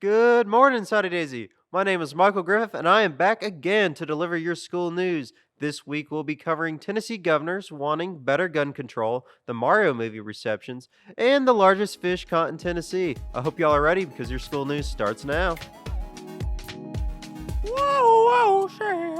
Good morning, Soddy Daisy. My name is Michael Griffith, and I am back again to deliver your school news. This week, we'll be covering Tennessee governors wanting better gun control, the Mario movie receptions, and the largest fish caught in Tennessee. I hope y'all are ready because your school news starts now. Whoa, whoa, say.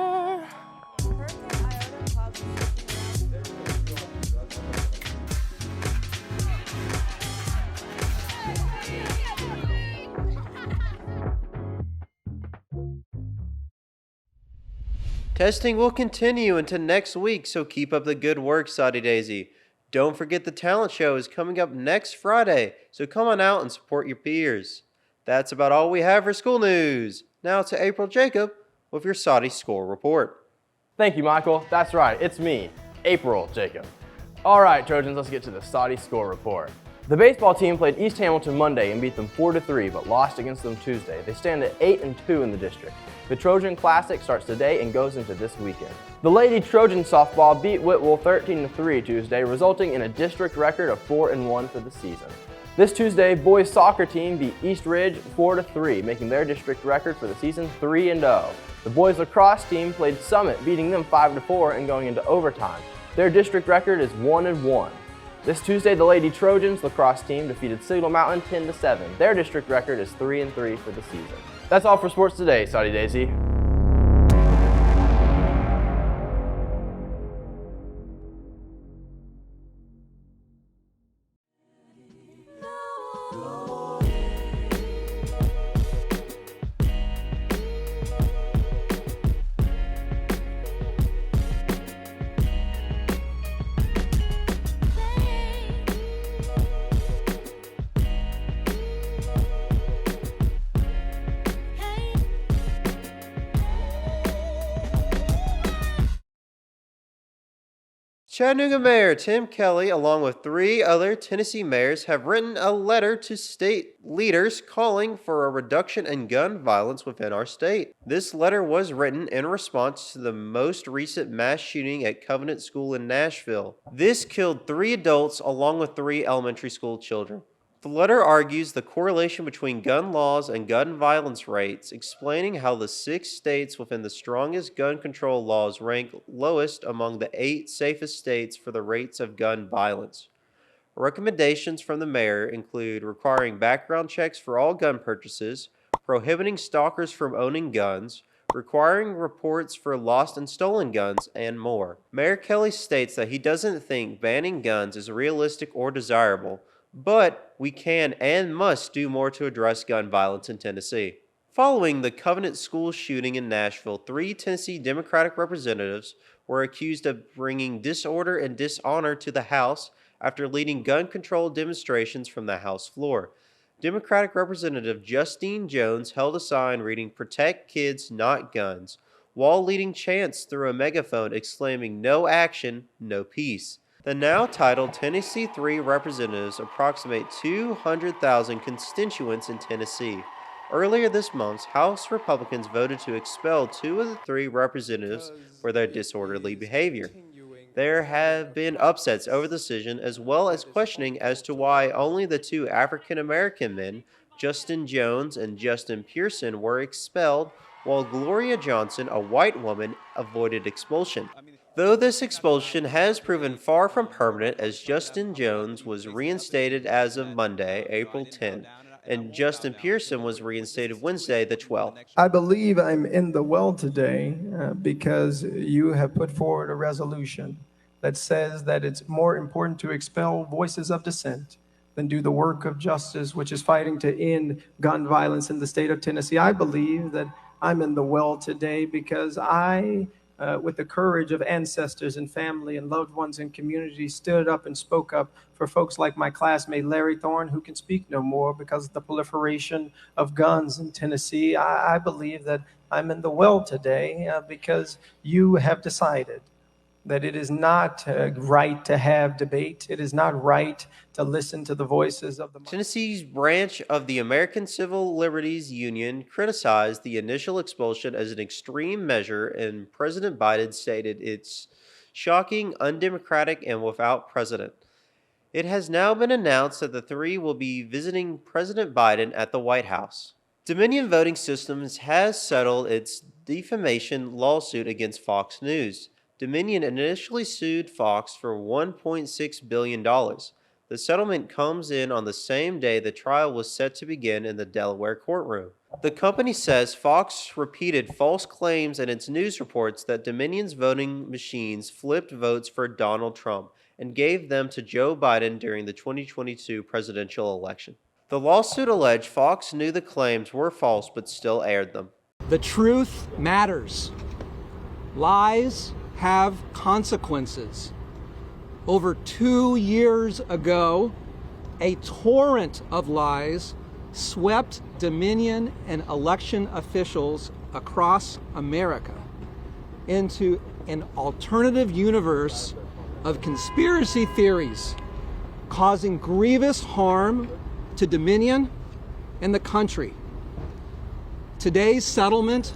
Testing will continue into next week, so keep up the good work, Soddy Daisy. Don't forget the talent show is coming up next Friday, so come on out and support your peers. That's about all we have for school news. Now to April Jacob with your Soddy Score Report. Thank you, Michael. That's right, it's me, April Jacob. All right, Trojans, let's get to the Soddy Score Report. The baseball team played East Hamilton Monday and beat them 4-3, but lost against them Tuesday. They stand at 8-2 in the district. The Trojan Classic starts today and goes into this weekend. The Lady Trojan softball beat Whitwell 13-3 Tuesday, resulting in a district record of 4-1 for the season. This Tuesday, boys soccer team beat East Ridge 4-3, making their district record for the season 3-0. The boys lacrosse team played Summit, beating them 5-4 and going into overtime. Their district record is 1-1. This Tuesday, the Lady Trojans lacrosse team defeated Signal Mountain 10-7. Their district record is 3-3 for the season. That's all for sports today, Soddy Daisy. Chattanooga Mayor Tim Kelly, along with 3 other Tennessee mayors, have written a letter to state leaders calling for a reduction in gun violence within our state. This letter was written in response to the most recent mass shooting at Covenant School in Nashville. This killed 3 adults along with 3 elementary school children. The letter argues the correlation between gun laws and gun violence rates, explaining how the 6 states within the strongest gun control laws rank lowest among the 8 safest states for the rates of gun violence. Recommendations from the mayor include requiring background checks for all gun purchases, prohibiting stalkers from owning guns, requiring reports for lost and stolen guns, and more. Mayor Kelly states that he doesn't think banning guns is realistic or desirable, but we can and must do more to address gun violence in Tennessee. Following the Covenant School shooting in Nashville, 3 Tennessee Democratic representatives were accused of bringing disorder and dishonor to the House after leading gun control demonstrations from the House floor. Democratic Representative Justine Jones held a sign reading "Protect Kids, Not Guns," while leading chants through a megaphone exclaiming "No action, no peace." The now titled Tennessee 3 representatives approximate 200,000 constituents in Tennessee. Earlier this month, House Republicans voted to expel 2 of the 3 representatives for their disorderly behavior. There have been upsets over the decision, as well as questioning as to why only the 2 African American men, Justin Jones and Justin Pearson, were expelled, while Gloria Johnson, a white woman, avoided expulsion. Though this expulsion has proven far from permanent, as Justin Jones was reinstated as of Monday, April 10th, and Justin Pearson was reinstated Wednesday, the 12th. I believe I'm in the well today because you have put forward a resolution that says that it's more important to expel voices of dissent than do the work of justice, which is fighting to end gun violence in the state of Tennessee. I believe that I'm in the well today because with the courage of ancestors and family and loved ones and community, stood up and spoke up for folks like my classmate Larry Thorne, who can speak no more because of the proliferation of guns in Tennessee. I believe that I'm in the well today because you have decided that it is not right to have debate. It is not right to listen to the voices of the... Tennessee's branch of the American Civil Liberties Union criticized the initial expulsion as an extreme measure, and President Biden stated it's shocking, undemocratic, and without precedent. It has now been announced that the 3 will be visiting President Biden at the White House. Dominion Voting Systems has settled its defamation lawsuit against Fox News. Dominion initially sued Fox for $1.6 billion. The settlement comes in on the same day the trial was set to begin in the Delaware courtroom. The company says Fox repeated false claims in its news reports that Dominion's voting machines flipped votes for Donald Trump and gave them to Joe Biden during the 2022 presidential election. The lawsuit alleged Fox knew the claims were false but still aired them. The truth matters. Lies have consequences. Over 2 years ago, a torrent of lies swept Dominion and election officials across America into an alternative universe of conspiracy theories, causing grievous harm to Dominion and the country. Today's settlement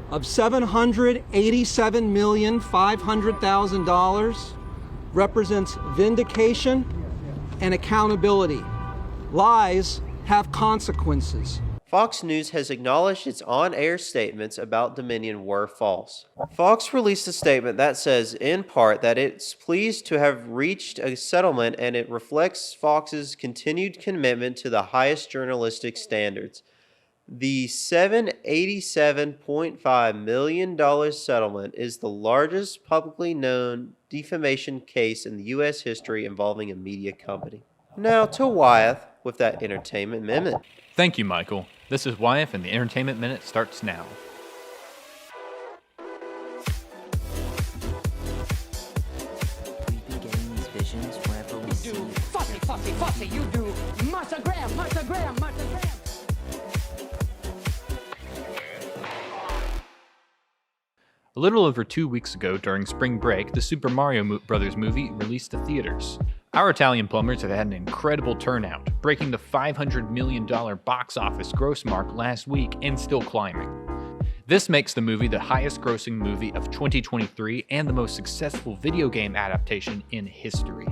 of $787,500,000 represents vindication and accountability. Lies have consequences. Fox News has acknowledged its on-air statements about Dominion were false. Fox released a statement that says, in part, that it's pleased to have reached a settlement and it reflects Fox's continued commitment to the highest journalistic standards. The $787.5 million settlement is the largest publicly known defamation case in U.S. history involving a media company. Now to Wyeth with that Entertainment Minute. Thank you, Michael. This is Wyeth, and the Entertainment Minute starts now. We be getting these visions wherever we see. Fussy, you do Marthagram. A little over 2 weeks ago, during spring break, the Super Mario Brothers movie released to theaters. Our Italian plumbers have had an incredible turnout, breaking the $500 million box office gross mark last week and still climbing. This makes the movie the highest grossing movie of 2023 and the most successful video game adaptation in history.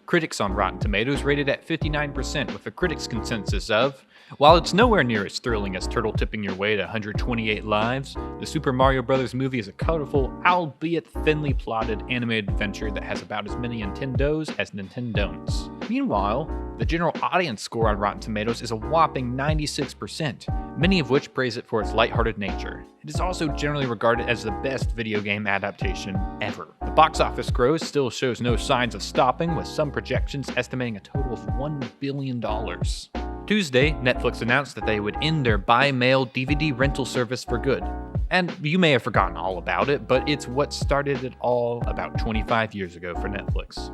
Critics on Rotten Tomatoes rated at 59% with a critics' consensus of, while it's nowhere near as thrilling as turtle tipping your way to 128 lives, the Super Mario Bros. Movie is a colorful, albeit thinly plotted animated adventure that has about as many Nintendos as Nintendons. Meanwhile, the general audience score on Rotten Tomatoes is a whopping 96%, many of which praise it for its lighthearted nature. It is also generally regarded as the best video game adaptation ever. The box office gross still shows no signs of stopping, with some projections estimating a total of $1 billion. Tuesday, Netflix announced that they would end their buy mail DVD rental service for good. And you may have forgotten all about it, but it's what started it all about 25 years ago for Netflix.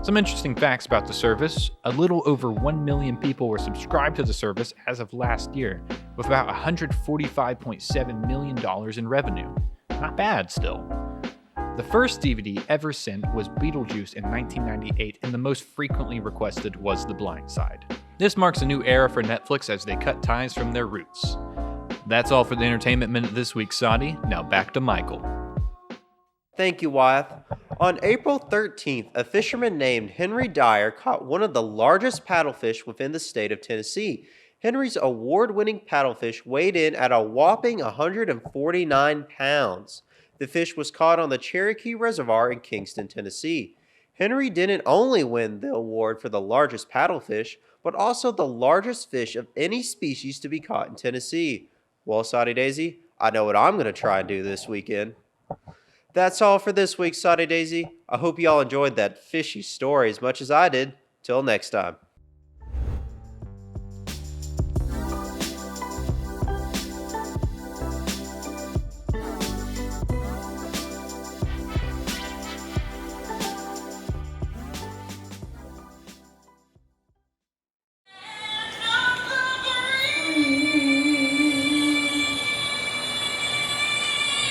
Some interesting facts about the service: a little over 1 million people were subscribed to the service as of last year, with about $145.7 million in revenue. Not bad still. The first DVD ever sent was Beetlejuice in 1998, and the most frequently requested was The Blind Side. This marks a new era for Netflix as they cut ties from their roots. That's all for the Entertainment Minute this week, Soddy. Now back to Michael. Thank you, Wyeth. On April 13th, a fisherman named Henry Dyer caught one of the largest paddlefish within the state of Tennessee. Henry's award-winning paddlefish weighed in at a whopping 149 pounds. The fish was caught on the Cherokee Reservoir in Kingston, Tennessee. Henry didn't only win the award for the largest paddlefish, but also the largest fish of any species to be caught in Tennessee. Well, Soddy Daisy, I know what I'm going to try and do this weekend. That's all for this week, Soddy Daisy. I hope you all enjoyed that fishy story as much as I did. Till next time.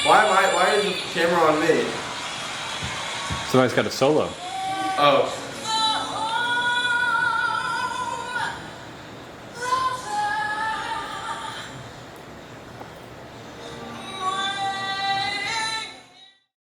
Why is the camera on me? Somebody's got a solo. Oh.